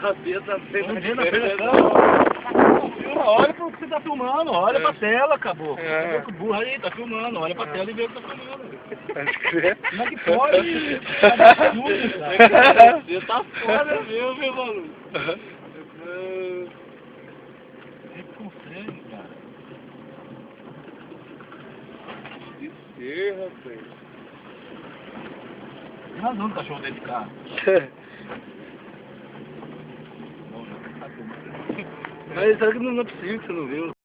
Sabia também. Olha pro que você tá filmando, olha pra tela, acabou. Você vê que o burro aí tá filmando, olha pra tela e vê o que tá filmando. Como é que pode? Você tá fora mesmo, meu maluco. Você consegue, cara. Que rapaz. Tem razão do cachorro dentro de carro. Mas será que não é possível que você não viu?